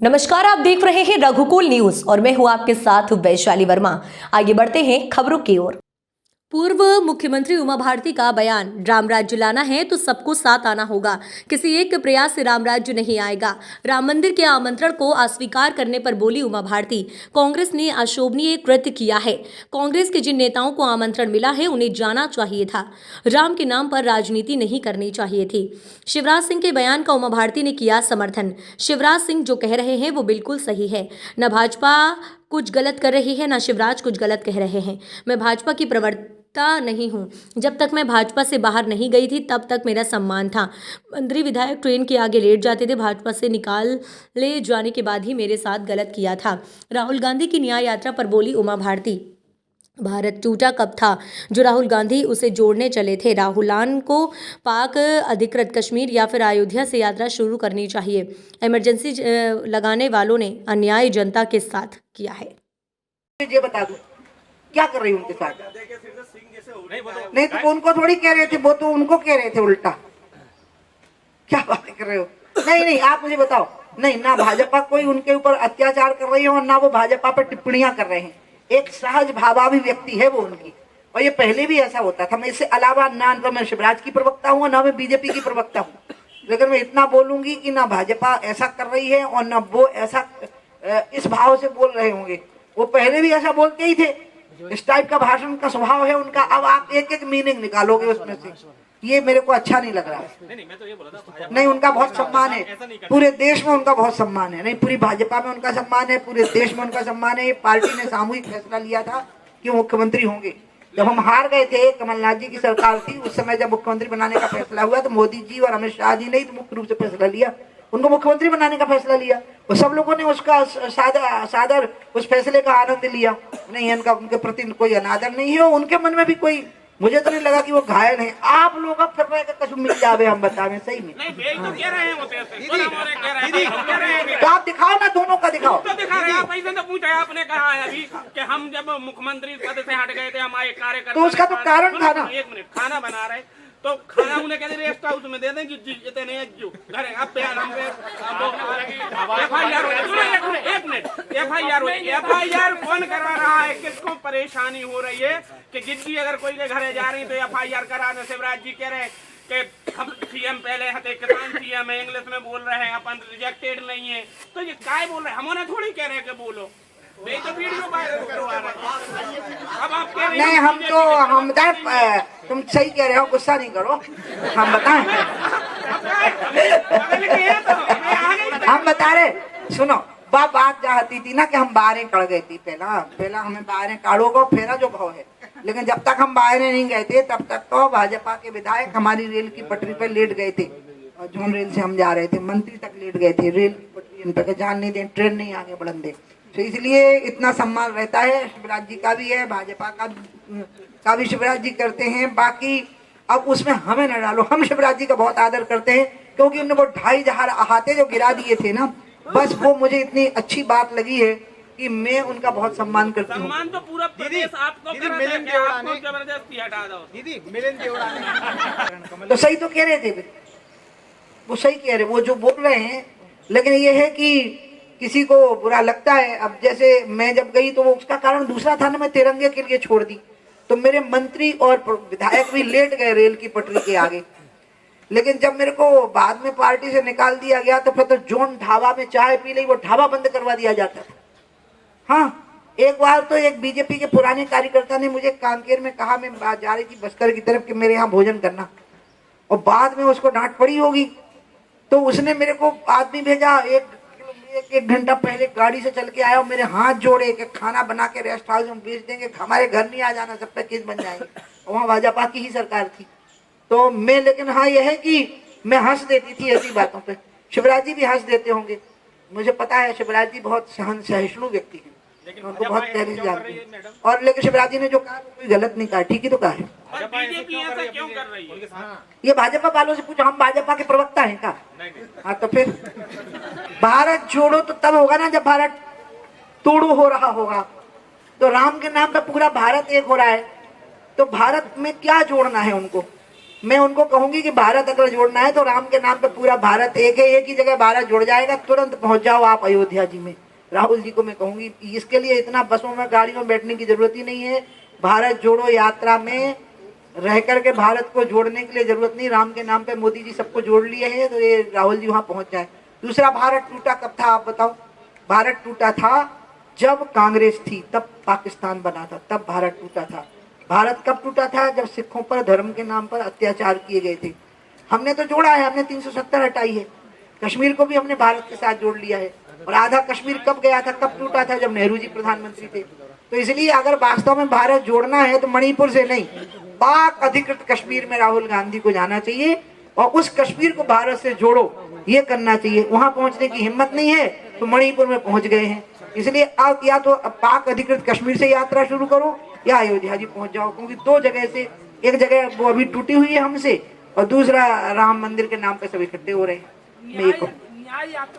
नमस्कार, आप देख रहे हैं रघुकुल न्यूज और मैं हूं आपके साथ वैशाली वर्मा। आगे बढ़ते हैं खबरों की ओर। पूर्व मुख्यमंत्री उमा भारती का बयान, राम राज्य लाना है तो सबको साथ आना होगा, किसी एक प्रयास से राम राज्य नहीं आएगा। राम मंदिर के आमंत्रण को अस्वीकार करने पर बोली उमा भारती, कांग्रेस ने अशोभनीय कृत्य किया है। कांग्रेस के जिन नेताओं को आमंत्रण मिला है उन्हें जाना चाहिए था, राम के नाम पर राजनीति नहीं करनी चाहिए थी। शिवराज सिंह के बयान का उमा भारती ने किया समर्थन। शिवराज सिंह जो कह रहे हैं वो बिल्कुल सही है, न भाजपा कुछ गलत कर रही है, न शिवराज कुछ गलत कह रहे हैं। मैं भाजपा की प्रवक्ता नहीं हूँ। जब तक मैं भाजपा से बाहर नहीं गई थी तब तक मेरा सम्मान था। मंत्री विधायक ट्रेन के आगे लेट जाते थे, भाजपा से निकाल ले जाने के बाद ही मेरे साथ गलत किया था। राहुल गांधी की न्याय यात्रा पर बोली उमा भारती, भारत टूटा कब था जो राहुल गांधी उसे जोड़ने चले थे। राहुलान को पाक अधिकृत कश्मीर या फिर अयोध्या से यात्रा शुरू करनी चाहिए। इमरजेंसी लगाने वालों ने अन्याय जनता के साथ किया है। ये बता दो क्या कर रही हूँ उनके साथ? नहीं तो उनको थोड़ी कह रहे थे, वो तो उनको कह रहे थे उल्टा। क्या बातें कर रहे हो? नहीं आप मुझे बताओ। नहीं, ना भाजपा कोई उनके ऊपर अत्याचार कर रही है और ना वो भाजपा पर टिप्पणियां कर रहे हैं। एक सहज भावावी व्यक्ति है वो उनकी, और ये पहले भी ऐसा होता था। मैं इससे अलावा ना तो मैं शिवराज की प्रवक्ता हूँ, ना मैं बीजेपी की प्रवक्ता हूँ, लेकिन मैं इतना बोलूंगी कि ना भाजपा ऐसा कर रही है और ना वो ऐसा इस भाव से बोल रहे होंगे। वो पहले भी ऐसा बोलते ही थे। इस टाइप का भाषण का स्वभाव है उनका। अब आप एक एक मीनिंग निकालोगे उसमें से, ये मेरे को अच्छा नहीं लग रहा है। मैं तो ये बोला था, नहीं, उनका बहुत सम्मान है, पूरे देश में उनका बहुत सम्मान है। नहीं, पूरी भाजपा में उनका सम्मान है, पूरे देश में उनका सम्मान है। ये पार्टी ने सामूहिक फैसला लिया था कि मुख्यमंत्री होंगे। जब हम हार गए थे, कमलनाथ जी की सरकार थी, उस समय जब मुख्यमंत्री बनाने का फैसला हुआ तो मोदी जी और अमित शाह जी ने तो मुख्य रूप से फैसला लिया, उनको मुख्यमंत्री बनाने का फैसला लिया, और सब लोगों ने उसका सादर उस फैसले का आनंद लिया। नहीं, इनका उनके प्रति कोई अनादर नहीं है, उनके मन में भी कोई, मुझे तो नहीं लगा कि वो घायल हैं। आप लोग अब फिर रहे कछु मिल जावे, हम बतावे सही में। नहीं, तो कह रहे हैं वो कह रहे हैं। तो आप दिखाओ ना, दोनों का दिखाओ। तो दिखा रहे हैं आप। ऐसे तो पूछा है, आपने कहा है अभी कि हम जब मुख्यमंत्री पद से हट गए थे, हमारे कार्यकर्ता, तो उसका तो कारण था ना। 1 मिनट, खाना बना रहे तो खाना उन्हें कहते रेस्ट हाउस में दे दें कि इतने घर अब एफआईआर कौन करा रहा है? किसको परेशानी हो रही है कि जिद्दी अगर कोई के घरे जा रही तो एफआईआर कराने? शिवराज जी कह रहे हैं कि हम सीएम पहले हते, किसान सीएम है, इंग्लिश में बोल रहे हैं, अपन रिजेक्टेड नहीं है। तो ये काय बोल रहे हैं? हम उन्हें थोड़ी कह रहे हैं कि बोलो, तो वीडियो वायरल करवा रहे हैं। अब आप कह रहे हैं नहीं, हम तुम सही कह रहे हो, गुस्सा नहीं करो। हम बताएं हम बता रहे, सुनो, बात चाहती थी ना कि हम बाहर कड़ गए थी। पहला हमें बाहर काढ़ो को फेरा जो भाव है, लेकिन जब तक हम बाहर नहीं गए थे तब तक तो भाजपा के विधायक हमारी रेल की पटरी पर लेट गए थे, और जोन रेल से हम जा रहे थे, मंत्री तक लेट गए थे। रेल की पटरी इन पर जान नहीं दे, ट्रेन नहीं आगे बढ़न दे। तो इसलिए इतना सम्मान रहता है। शिवराज जी का भी है, भाजपा का भी शिवराज जी करते हैं। बाकी अब उसमें हमें न डालो। हम शिवराज जी का बहुत आदर करते हैं, क्योंकि उन्होंने वो 2,500 अहाते जो गिरा दिए थे ना, बस वो मुझे इतनी अच्छी बात लगी है कि मैं उनका बहुत सम्मान करती हूँ। सम्मान तो पूरा प्रदेश आपको कर रहा है कि आपको जबरदस्ती हटा दो। दीदी मिलिंद देवड़ा तो सही तो कह रहे थे, वो सही कह रहे, वो जो बोल रहे हैं। लेकिन ये है कि किसी को बुरा लगता है। अब जैसे मैं जब गई तो वो उसका कारण दूसरा था ना, मैं तिरंगे के लिए छोड़ दी, तो मेरे मंत्री और विधायक भी लेट गए रेल की पटरी के आगे। लेकिन जब मेरे को बाद में पार्टी से निकाल दिया गया तो फिर तो जोन ढाबा में चाय पी ली, वो ढाबा बंद करवा दिया जाता था। हाँ, एक बार तो एक बीजेपी के पुराने कार्यकर्ता ने मुझे कांकेर में कहा, मैं जा रही थी बस्तर की तरफ, कि मेरे यहाँ भोजन करना, और बाद में उसको डांट पड़ी होगी, तो उसने मेरे को आदमी भेजा, एक घंटा पहले गाड़ी से चल के आया और मेरे हाथ जोड़े कि खाना बना के रेस्ट हाउस में बेच देंगे, हमारे घर नहीं आ जाना, सब पे केस बन जाएंगे। वहाँ भाजपा की ही सरकार थी। तो मैं, लेकिन हाँ यह है कि मैं हंस देती थी ऐसी बातों पे। शिवराज जी भी हंस देते होंगे, मुझे पता है। शिवराज जी बहुत सहिष्णु व्यक्ति हैं, उनको बहुत पहले से जानते हैं। और लेकिन शिवराज जी ने जो कहा कोई गलत नहीं कहा, ठीक ही तो कहा है। ये भाजपा वालों से पूछो, हम भाजपा के प्रवक्ता हैं क्या? हाँ, तो फिर भारत जोड़ो तो तब होगा ना जब भारत तोड़ो हो रहा होगा। तो राम के नाम पे पूरा भारत एक हो रहा है, तो भारत में क्या जोड़ना है उनको? मैं उनको कहूंगी कि भारत अगर जोड़ना है तो राम के नाम पे पूरा भारत एक है, एक ही जगह भारत जुड़ जाएगा, तुरंत पहुंच जाओ आप अयोध्या जी में। राहुल जी को मैं कहूंगी इसके लिए इतना बसों में गाड़ियों में बैठने की जरूरत ही नहीं है। भारत जोड़ो यात्रा में रह करके भारत को जोड़ने के लिए जरूरत नहीं, राम के नाम पे मोदी जी सबको जोड़ लिए हैं, तो ये राहुल जी वहां पहुंच जाए। दूसरा, भारत टूटा कब था आप बताओ? भारत टूटा था जब कांग्रेस थी, तब पाकिस्तान बना था, तब भारत टूटा था। भारत कब टूटा था? जब सिखों पर धर्म के नाम पर अत्याचार किए गए थे। हमने तो जोड़ा है, हमने 370 हटाई है, कश्मीर को भी हमने भारत के साथ जोड़ लिया है। और आधा कश्मीर कब गया था, कब टूटा था? जब नेहरू जी प्रधानमंत्री थे। तो इसलिए अगर वास्तव में भारत जोड़ना है तो मणिपुर से नहीं, पाक अधिकृत कश्मीर में राहुल गांधी को जाना चाहिए और उस कश्मीर को भारत से जोड़ो, ये करना चाहिए। वहां पहुंचने की हिम्मत नहीं है तो मणिपुर में पहुंच गए हैं। इसलिए आप या तो पाक अधिकृत कश्मीर से यात्रा शुरू करो या अयोध्या जी पहुंच जाओ, क्योंकि दो जगह से, एक जगह वो अभी टूटी हुई है हमसे और दूसरा राम मंदिर के नाम पे सब इकट्ठे हो रहे हैं। मैं ये कहूँ